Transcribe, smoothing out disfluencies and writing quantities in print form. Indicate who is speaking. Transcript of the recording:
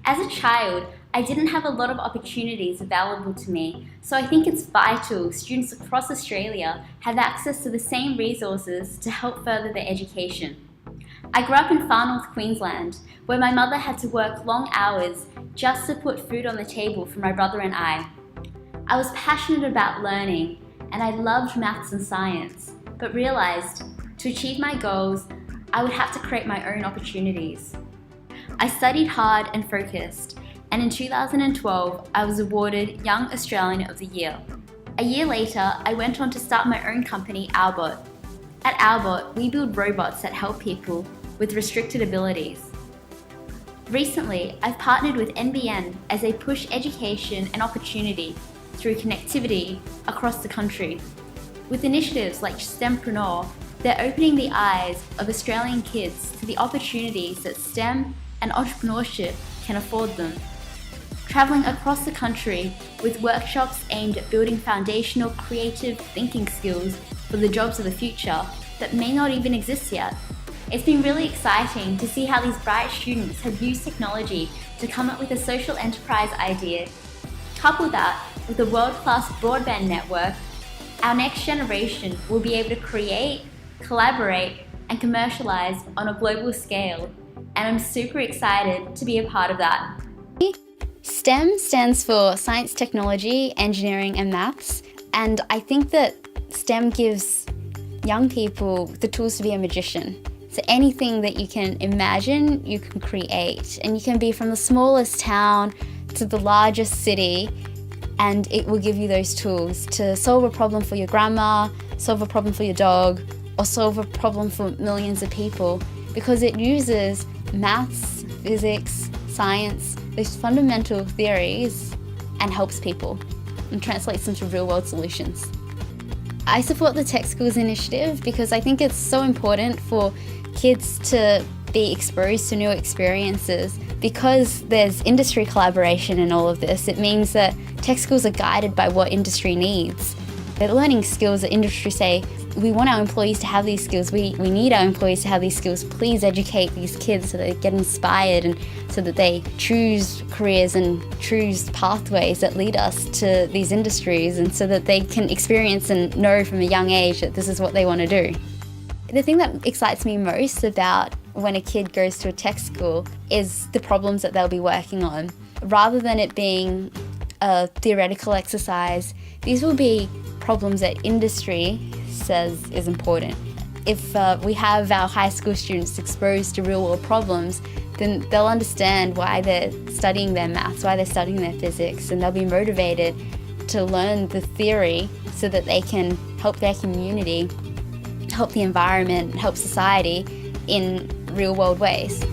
Speaker 1: As a child, I didn't have a lot of opportunities available to me, so I think it's vital students across Australia have access to the same resources to help further their education. I grew up in far north Queensland, where my mother had to work long hours just to put food on the table for my brother and I. I was passionate about learning, and I loved maths and science, but realised to achieve my goals, I would have to create my own opportunities. I studied hard and focused, and in 2012 I was awarded Young Australian of the Year. A year later, I went on to start my own company, Albot. At Albot, we build robots that help people with restricted abilities. Recently, I've partnered with NBN as they push education and opportunity through connectivity across the country. With initiatives like STEMpreneur, they're opening the eyes of Australian kids to the opportunities that STEM and entrepreneurship can afford them. Travelling across the country with workshops aimed at building foundational creative thinking skills for the jobs of the future that may not even exist yet. It's been really exciting to see how these bright students have used technology to come up with a social enterprise idea. Couple that with a world-class broadband network, our next generation will be able to create, collaborate, and commercialize on a global scale. And I'm super excited to be a part of that.
Speaker 2: STEM stands for Science, Technology, Engineering and Maths, and I think that STEM gives young people the tools to be a magician. So anything that you can imagine, you can create, and you can be from the smallest town to the largest city, and it will give you those tools to solve a problem for your grandma, solve a problem for your dog, or solve a problem for millions of people, because it uses maths, physics, science, those fundamental theories, and helps people and translates them to real-world solutions. I support the Tech Schools initiative because I think it's so important for kids to be exposed to new experiences. Because there's industry collaboration in all of this, it means that tech schools are guided by what industry needs. They're learning skills that industry say, we want our employees to have these skills, we need our employees to have these skills, please educate these kids so they get inspired and so that they choose careers and choose pathways that lead us to these industries, and so that they can experience and know from a young age that this is what they want to do. The thing that excites me most about when a kid goes to a tech school is the problems that they'll be working on. Rather than it being a theoretical exercise, these will be problems that industry says is important. If we have our high school students exposed to real world problems, then they'll understand why they're studying their maths, why they're studying their physics, and they'll be motivated to learn the theory so that they can help their community, help the environment, help society in real world ways.